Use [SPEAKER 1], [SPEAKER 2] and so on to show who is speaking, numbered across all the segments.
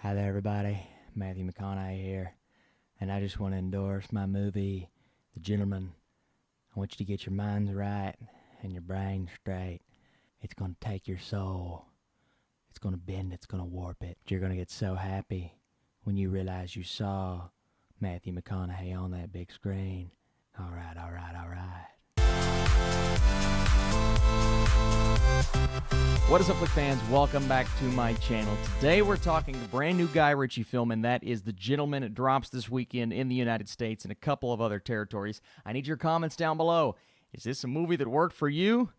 [SPEAKER 1] Hi there, everybody. Matthew McConaughey here, and I just want to endorse my movie, The Gentleman. I want you to get your minds right and your brain straight. It's going to take your soul. It's going to bend, it's going to warp it. You're going to get so happy when you realize you saw Matthew McConaughey on that big screen. All right, all right, all right. What is up, Flick fans? Welcome back to my channel. Today we're talking the brand new Guy Ritchie film, and that is The Gentleman. It drops this weekend in the United States and a couple of other territories. I need your comments down below. Is this a movie that worked for you?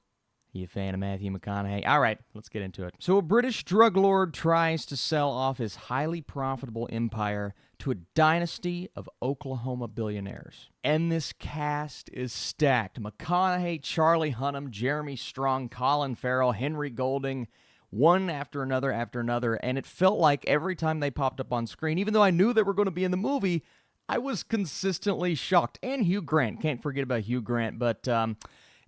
[SPEAKER 1] Are you a fan of Matthew McConaughey? All right, let's get into it. So a British drug lord tries to sell off his highly profitable empire to a dynasty of Oklahoma billionaires. And this cast is stacked. McConaughey, Charlie Hunnam, Jeremy Strong, Colin Farrell, Henry Golding, one after another, and it felt like every time they popped up on screen, even though I knew they were going to be in the movie, I was consistently shocked. And Hugh Grant, can't forget about Hugh Grant, but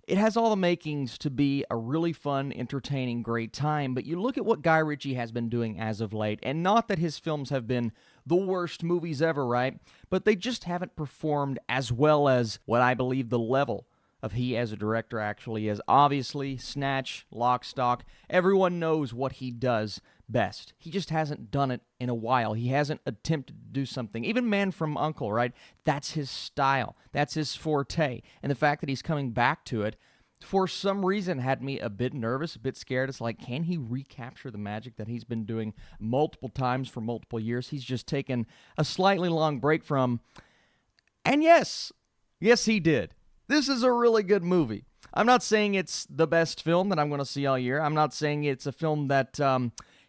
[SPEAKER 1] it has all the makings to be a really fun, entertaining, great time, but you look at what Guy Ritchie has been doing as of late, and not that his films have been the worst movies ever, right? But they just haven't performed as well as what I believe the level of he as a director actually is. Obviously, Snatch, Lock, Stock, everyone knows what he does best. He just hasn't done it in a while. He hasn't attempted to do something. Even Man from U.N.C.L.E., right? That's his style. That's his forte. And the fact that he's coming back to it, for some reason, had me a bit nervous, a bit scared. It's like, can he recapture the magic that he's been doing multiple times for multiple years? He's just taken a slightly long break from. And yes, he did. This is a really good movie. I'm not saying it's the best film that I'm going to see all year. I'm not saying it's a film that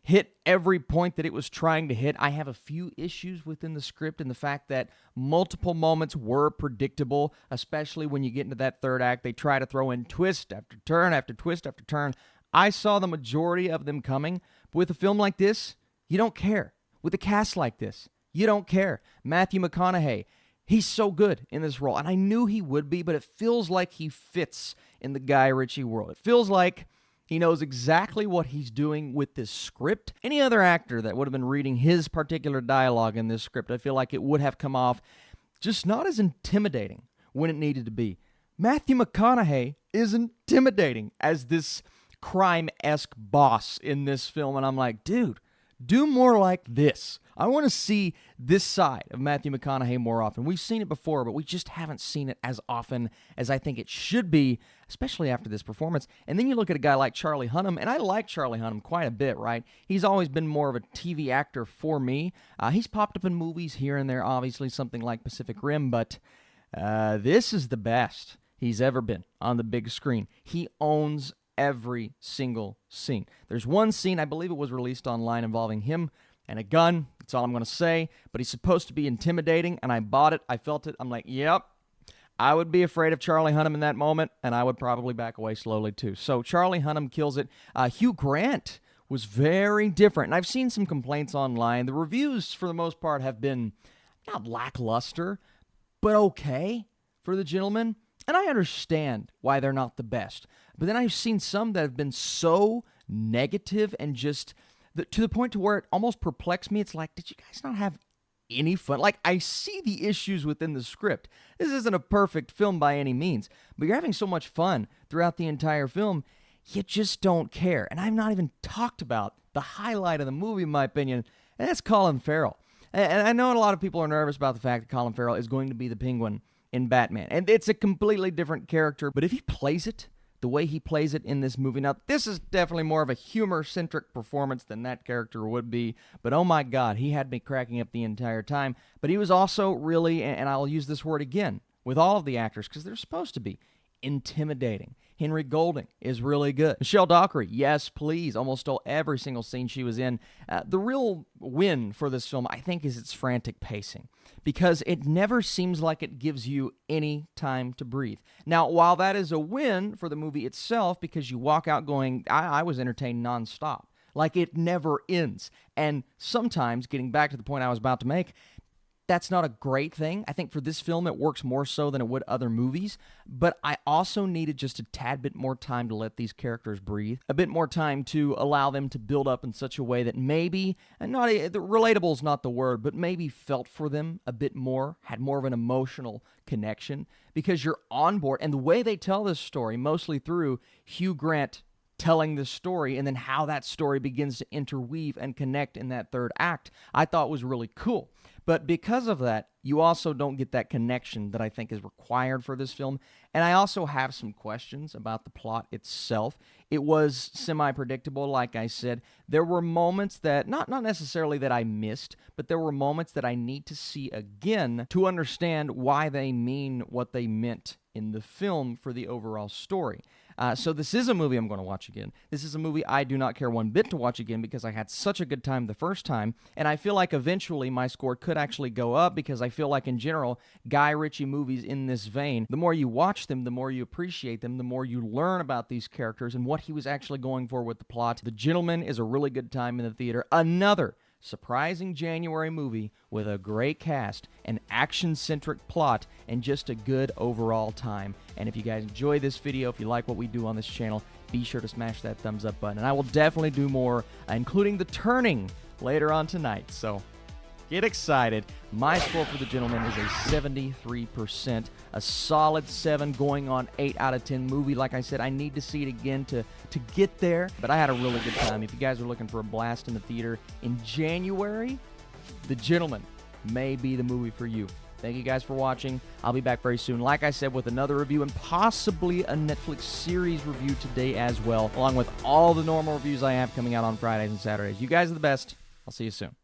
[SPEAKER 1] hit every point that it was trying to hit. I have a few issues within the script and the fact that multiple moments were predictable, especially when you get into that third act. They try to throw in twist after turn after twist after turn. I saw the majority of them coming. But with a film like this, you don't care. With a cast like this, you don't care. Matthew McConaughey, he's so good in this role, and I knew he would be, but it feels like he fits in the Guy Ritchie world. It feels like he knows exactly what he's doing with this script. Any other actor that would have been reading his particular dialogue in this script, I feel like it would have come off just not as intimidating when it needed to be. Matthew McConaughey is intimidating as this crime-esque boss in this film, and I'm like, dude, do more like this. I want to see this side of Matthew McConaughey more often. We've seen it before, but we just haven't seen it as often as I think it should be, especially after this performance. And then you look at a guy like Charlie Hunnam, and I like Charlie Hunnam quite a bit, right? He's always been more of a TV actor for me. He's popped up in movies here and there, obviously something like Pacific Rim, but this is the best he's ever been on the big screen. He owns every single scene. There's one scene, I believe it was released online, involving him and a gun. That's all I'm going to say. But he's supposed to be intimidating, and I bought it. I felt it. I'm like, yep, I would be afraid of Charlie Hunnam in that moment, and I would probably back away slowly too. So Charlie Hunnam kills it. Hugh Grant was very different, and I've seen some complaints online. The reviews, for the most part, have been not lackluster, but okay for The Gentleman. And I understand why they're not the best. But then I've seen some that have been so negative and just to the point to where it almost perplexed me. It's like, did you guys not have any fun? Like, I see the issues within the script. This isn't a perfect film by any means, but you're having so much fun throughout the entire film, you just don't care. And I've not even talked about the highlight of the movie, in my opinion, and that's Colin Farrell. And I know a lot of people are nervous about the fact that Colin Farrell is going to be the Penguin in Batman. And it's a completely different character, but if he plays it the way he plays it in this movie, now this is definitely more of a humor-centric performance than that character would be, but oh my God, he had me cracking up the entire time. But he was also really, and I'll use this word again, with all of the actors, because they're supposed to be, intimidating. Henry Golding is really good. Michelle Dockery, yes, please, almost stole every single scene she was in. The real win for this film, I think, is its frantic pacing, because it never seems like it gives you any time to breathe. Now, while that is a win for the movie itself, because you walk out going, I was entertained nonstop. Like, it never ends. And sometimes, getting back to the point I was about to make, that's not a great thing. I think for this film, it works more so than it would other movies, but I also needed just a tad bit more time to let these characters breathe, a bit more time to allow them to build up in such a way that maybe, and not relatable is not the word, but maybe felt for them a bit more, had more of an emotional connection, because you're on board. And the way they tell this story, mostly through Hugh Grant telling this story and then how that story begins to interweave and connect in that third act, I thought was really cool. But because of that, you also don't get that connection that I think is required for this film. And I also have some questions about the plot itself. It was semi-predictable, like I said. There were moments that, not necessarily that I missed, but there were moments that I need to see again to understand why they mean what they meant in the film for the overall story. So this is a movie I'm going to watch again. This is a movie I do not care one bit to watch again because I had such a good time the first time, and I feel like eventually my score could actually go up because I feel like in general, Guy Ritchie movies in this vein, the more you watch them, the more you appreciate them, the more you learn about these characters and what he was actually going for with the plot. The Gentleman is a really good time in the theater. Another surprising January movie with a great cast, an action-centric plot, and just a good overall time. And if you guys enjoy this video, if you like what we do on this channel, be sure to smash that thumbs up button. And I will definitely do more, including The Turning, later on tonight. So get excited. My score for The Gentleman is a 73%, a solid 7 going on 8 out of 10 movie. Like I said, I need to see it again to get there, but I had a really good time. If you guys are looking for a blast in the theater in January, The Gentleman may be the movie for you. Thank you guys for watching. I'll be back very soon, like I said, with another review and possibly a Netflix series review today as well, along with all the normal reviews I have coming out on Fridays and Saturdays. You guys are the best. I'll see you soon.